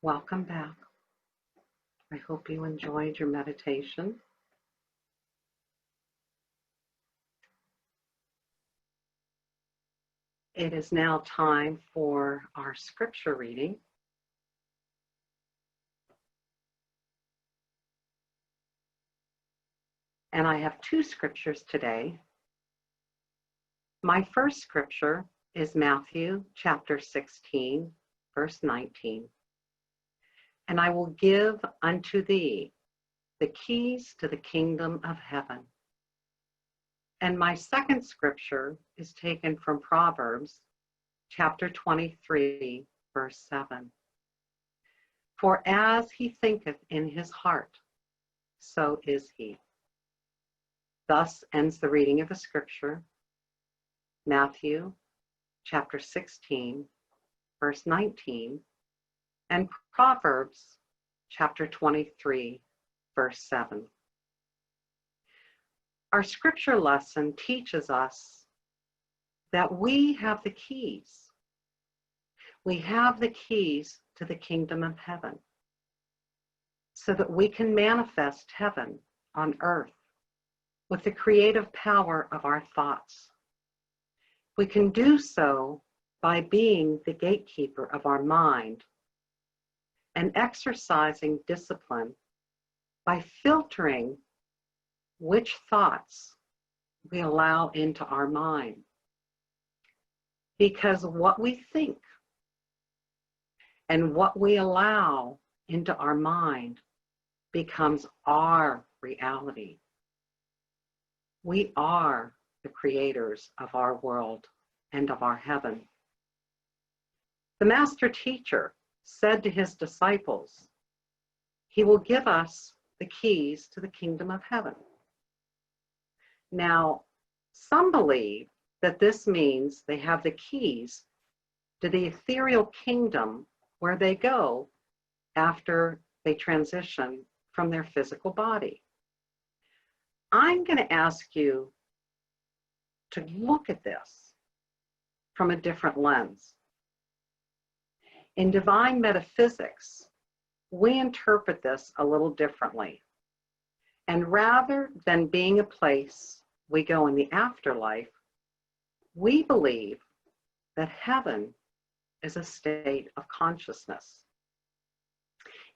Welcome back. I hope you enjoyed your meditation. It is now time for our scripture reading. And I have two scriptures today. My first scripture is Matthew chapter 16, verse 19. And I will give unto thee the keys to the kingdom of heaven. And my second scripture is taken from Proverbs chapter 23, verse 7. For as he thinketh in his heart, so is he. Thus ends the reading of the scripture, Matthew chapter 16, verse 19, and Proverbs chapter 23, verse 7. Our scripture lesson teaches us that we have the keys. We have the keys to the kingdom of heaven so that we can manifest heaven on earth with the creative power of our thoughts. We can do so by being the gatekeeper of our mind and exercising discipline by filtering which thoughts we allow into our mind. Because what we think and what we allow into our mind becomes our reality. We are the creators of our world and of our heaven. The master teacher said to his disciples, he will give us the keys to the kingdom of heaven. Now, some believe that this means they have the keys to the ethereal kingdom where they go after they transition from their physical body. I'm going to ask you to look at this from a different lens. In divine metaphysics, we interpret this a little differently. And rather than being a place we go in the afterlife, we believe that heaven is a state of consciousness.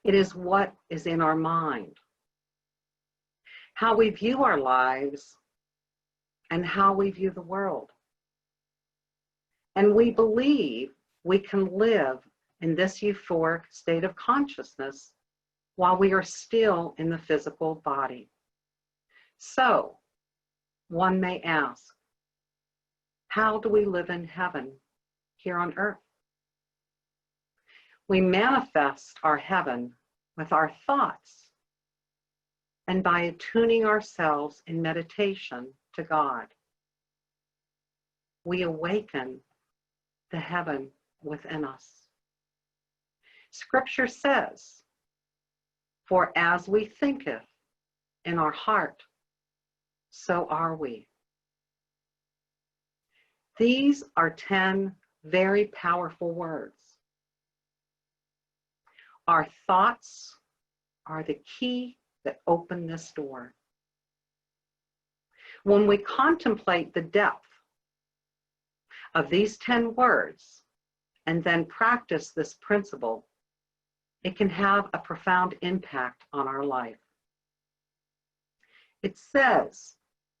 It is what is in our mind, how we view our lives, and how we view the world. And we believe we can live in this euphoric state of consciousness while we are still in the physical body. So, one may ask, how do we live in heaven here on earth? We manifest our heaven with our thoughts and by attuning ourselves in meditation to God. We awaken the heaven within us. Scripture says, for as we thinketh in our heart, so are we. These are 10 very powerful words. Our thoughts are the key that open this door. When we contemplate the depth of these 10 words and then practice this principle, it can have a profound impact on our life. It says,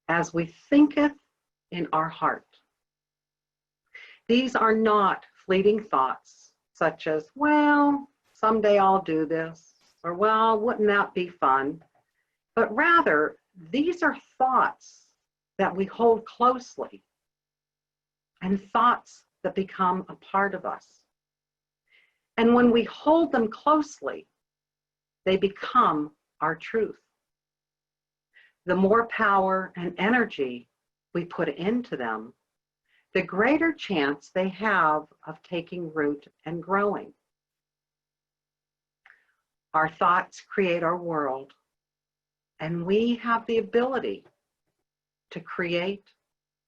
as we thinketh in our heart. These are not fleeting thoughts such as, well, someday I'll do this, or well, wouldn't that be fun? But rather, these are thoughts that we hold closely and thoughts that become a part of us. And when we hold them closely, they become our truth. The more power and energy we put into them, the greater chance they have of taking root and growing. Our thoughts create our world, and we have the ability to create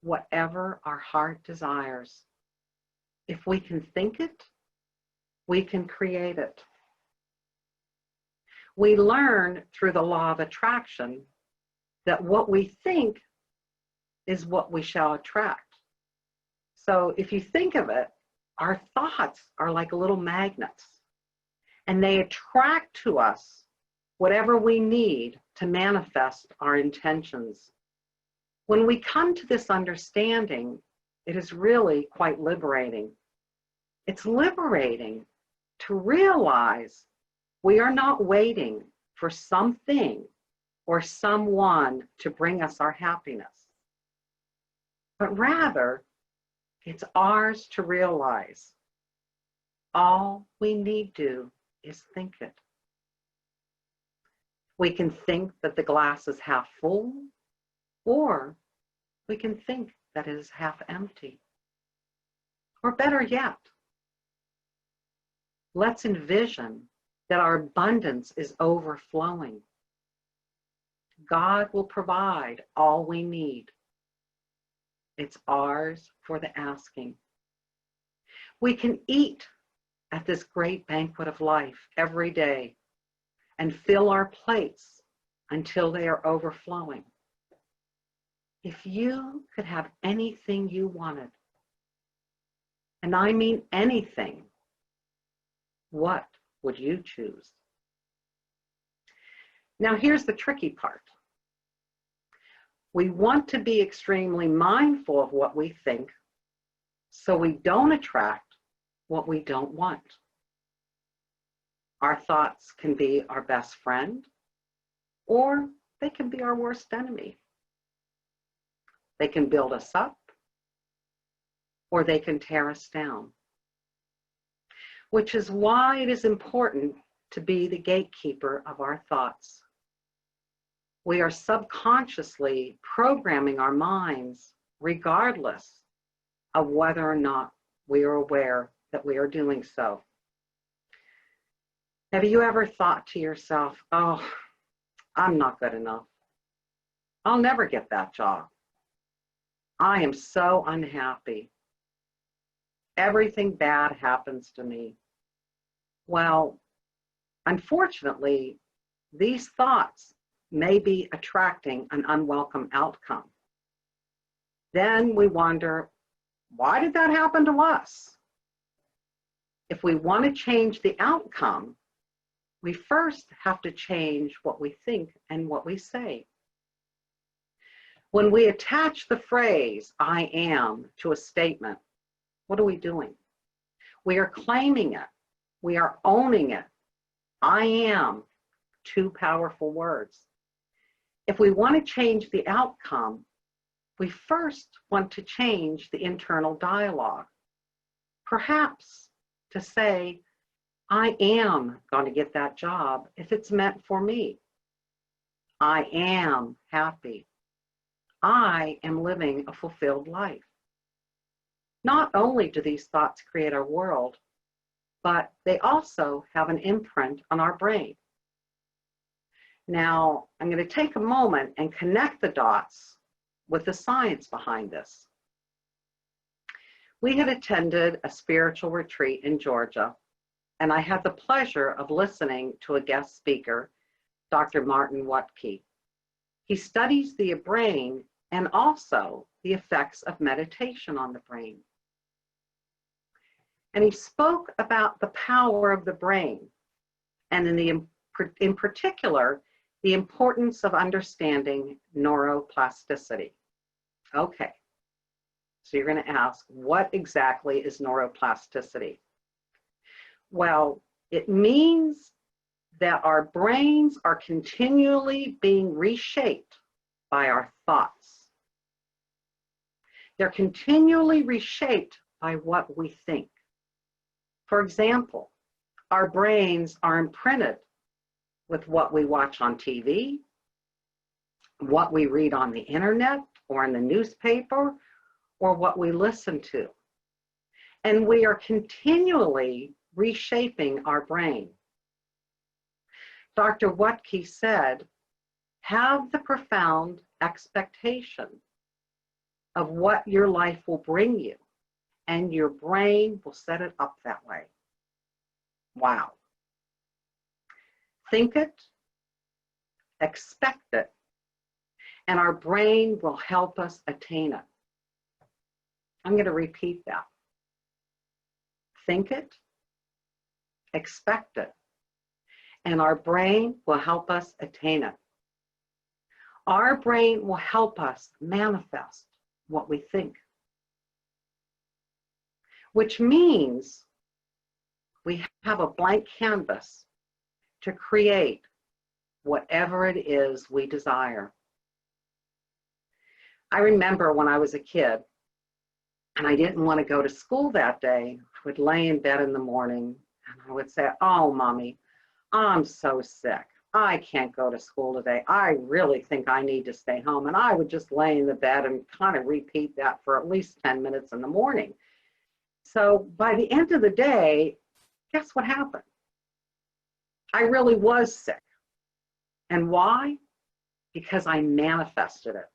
whatever our heart desires. If we can think it, we can create it. We learn through the law of attraction that what we think is what we shall attract. So if you think of it, our thoughts are like little magnets, and they attract to us whatever we need to manifest our intentions. When we come to this understanding, it is really quite liberating. It's liberating to realize we are not waiting for something or someone to bring us our happiness, but rather it's ours to realize. All we need to is think it. We can think that the glass is half full, or we can think that it is half empty. Or better yet, let's envision that our abundance is overflowing. God will provide all we need. It's ours for the asking. We can eat at this great banquet of life every day and fill our plates until they are overflowing. If you could have anything you wanted, and I mean anything, what would you choose? Now here's the tricky part. We want to be extremely mindful of what we think so we don't attract what we don't want. Our thoughts can be our best friend, or they can be our worst enemy. They can build us up, or they can tear us down. Which is why it is important to be the gatekeeper of our thoughts. We are subconsciously programming our minds regardless of whether or not we are aware that we are doing so. Have you ever thought to yourself, oh, I'm not good enough. I'll never get that job. I am so unhappy. Everything bad happens to me. Well, unfortunately, these thoughts may be attracting an unwelcome outcome. Then we wonder, why did that happen to us? If we want to change the outcome, we first have to change what we think and what we say. When we attach the phrase, I am, to a statement, what are we doing? We are claiming it. We are owning it. I am, two powerful words. If we want to change the outcome, we first want to change the internal dialogue. Perhaps to say, I am going to get that job if it's meant for me. I am happy. I am living a fulfilled life. Not only do these thoughts create our world, but they also have an imprint on our brain. Now, I'm going to take a moment and connect the dots with the science behind this. We had attended a spiritual retreat in Georgia, and I had the pleasure of listening to a guest speaker, Dr. Martin Wuttke. He studies the brain and also the effects of meditation on the brain. And he spoke about the power of the brain, and in particular, the importance of understanding neuroplasticity. Okay, so you're going to ask, what exactly is neuroplasticity? Well, it means that our brains are continually being reshaped by our thoughts. They're continually reshaped by what we think. For example, our brains are imprinted with what we watch on TV, what we read on the internet or in the newspaper, or what we listen to. And we are continually reshaping our brain. Dr. Wuttke said, have the profound expectation of what your life will bring you and your brain will set it up that way. Wow. Think it, expect it, and our brain will help us attain it. I'm going to repeat that. Think it, expect it, and our brain will help us attain it. Our brain will help us manifest what we think, which means we have a blank canvas to create whatever it is we desire. I remember when I was a kid and I didn't want to go to school that day, I would lay in bed in the morning and I would say, "Oh, Mommy, I'm so sick. I can't go to school today. I really think I need to stay home." And I would just lay in the bed and kind of repeat that for at least 10 minutes in the morning. So by the end of the day, guess what happened? I really was sick. And why? Because I manifested it.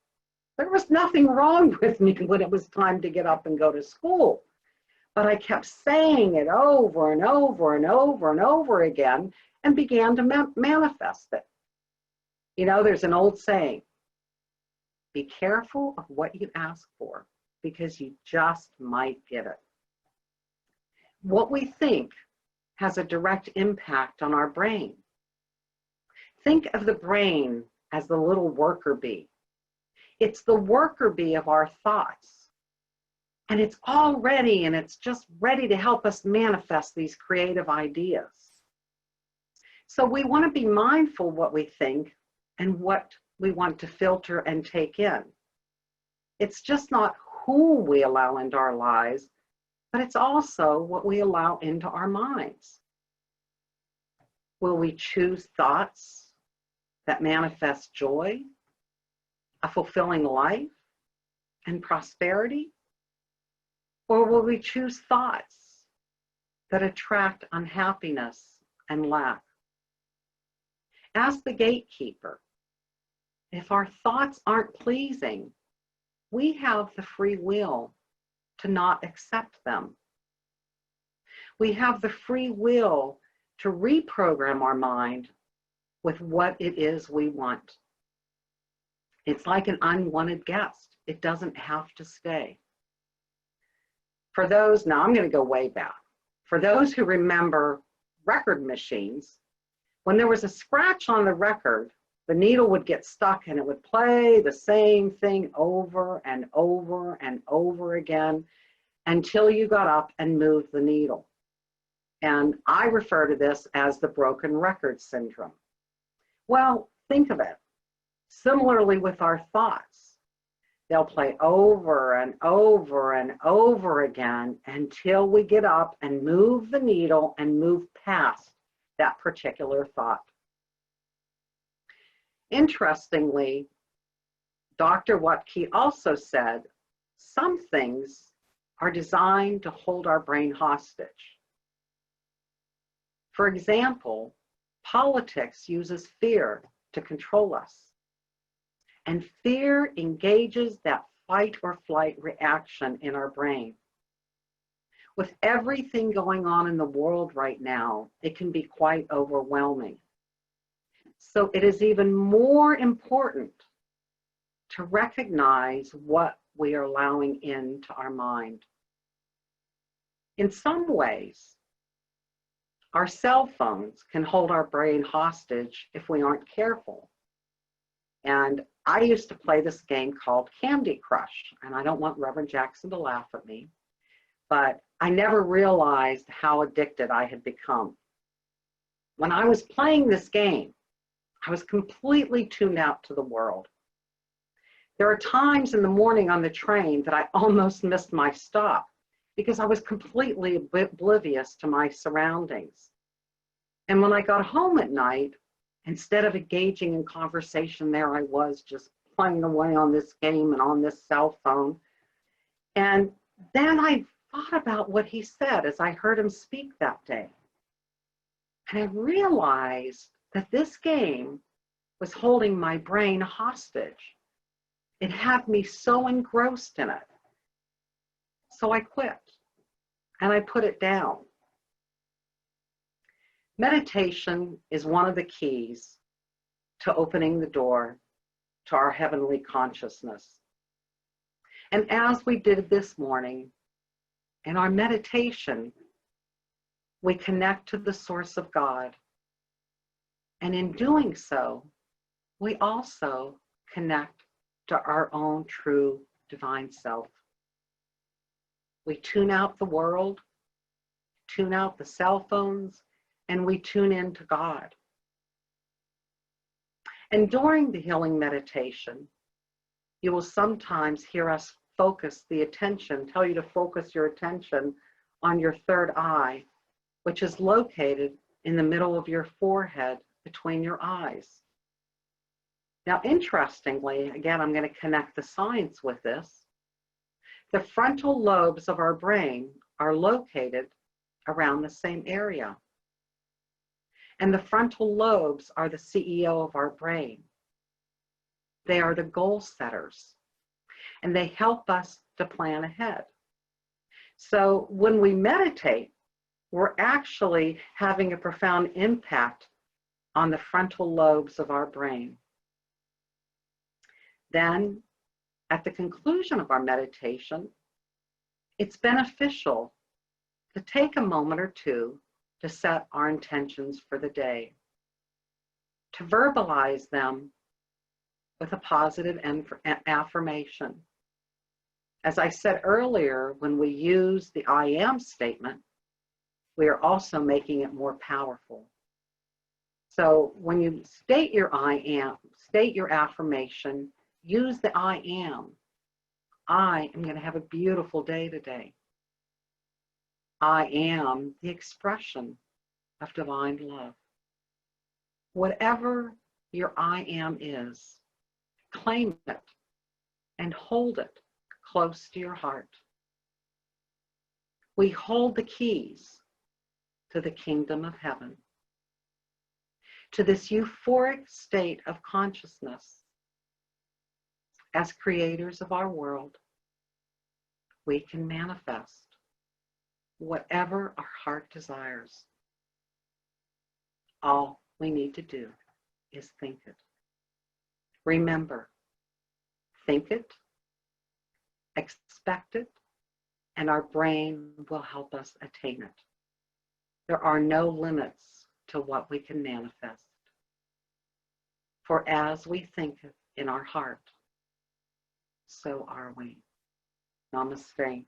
There was nothing wrong with me when it was time to get up and go to school. But I kept saying it over and over and over and over again and began to manifest it. You know, there's an old saying, be careful of what you ask for because you just might get it. What we think has a direct impact on our brain. Think of the brain as the little worker bee. It's the worker bee of our thoughts. And it's all ready, and it's just ready to help us manifest these creative ideas. So we want to be mindful what we think and what we want to filter and take in. It's just not who we allow into our lives, but it's also what we allow into our minds. Will we choose thoughts that manifest joy, a fulfilling life, and prosperity? Or will we choose thoughts that attract unhappiness and lack? Ask the gatekeeper. If our thoughts aren't pleasing, we have the free will to not accept them. We have the free will to reprogram our mind with what it is we want. It's like an unwanted guest. It doesn't have to stay. For those, now I'm going to go way back. For those who remember record machines, when there was a scratch on the record, the needle would get stuck and it would play the same thing over and over and over again until you got up and moved the needle. And I refer to this as the broken record syndrome. Well, think of it. Similarly with our thoughts, they'll play over and over and over again until we get up and move the needle and move past that particular thought. Interestingly, Dr. Watke also said, some things are designed to hold our brain hostage. For example, politics uses fear to control us. And fear engages that fight or flight reaction in our brain. With everything going on in the world right now, it can be quite overwhelming. So it is even more important to recognize what we are allowing into our mind. In some ways, our cell phones can hold our brain hostage if we aren't careful. And I used to play this game called Candy Crush, and I don't want Reverend Jackson to laugh at me, but I never realized how addicted I had become. When I was playing this game, I was completely tuned out to the world. There are times in the morning on the train that I almost missed my stop because I was completely oblivious to my surroundings. And when I got home at night, instead of engaging in conversation, there I was just playing away on this game and on this cell phone. And then I thought about what he said as I heard him speak that day. And I realized that this game was holding my brain hostage. It had me so engrossed in it. So I quit. and I put it down. Meditation is one of the keys to opening the door to our heavenly consciousness. And as we did this morning, in our meditation, we connect to the source of God. And in doing so, we also connect to our own true divine self. We tune out the world, tune out the cell phones, and we tune in to God. And during the healing meditation, you will sometimes hear us focus the attention, tell you to focus your attention on your third eye, which is located in the middle of your forehead between your eyes. Now, interestingly, again, I'm going to connect the science with this. The frontal lobes of our brain are located around the same area. And the frontal lobes are the CEO of our brain. They are the goal setters, and they help us to plan ahead. So when we meditate, we're actually having a profound impact on the frontal lobes of our brain. Then, at the conclusion of our meditation, it's beneficial to take a moment or two to set our intentions for the day, to verbalize them with a positive affirmation. As I said earlier, when we use the I am statement, we are also making it more powerful. So when you state your I am, state your affirmation, use the I am. I am going to have a beautiful day today. I am the expression of divine love. Whatever your I am is, claim it and hold it close to your heart. We hold the keys to the kingdom of heaven, to this euphoric state of consciousness. As creators of our world, we can manifest whatever our heart desires. All we need to do is think it. Remember, think it, expect it, and our brain will help us attain it. There are no limits to what we can manifest. For as we think it in our heart, so are we. Namaste.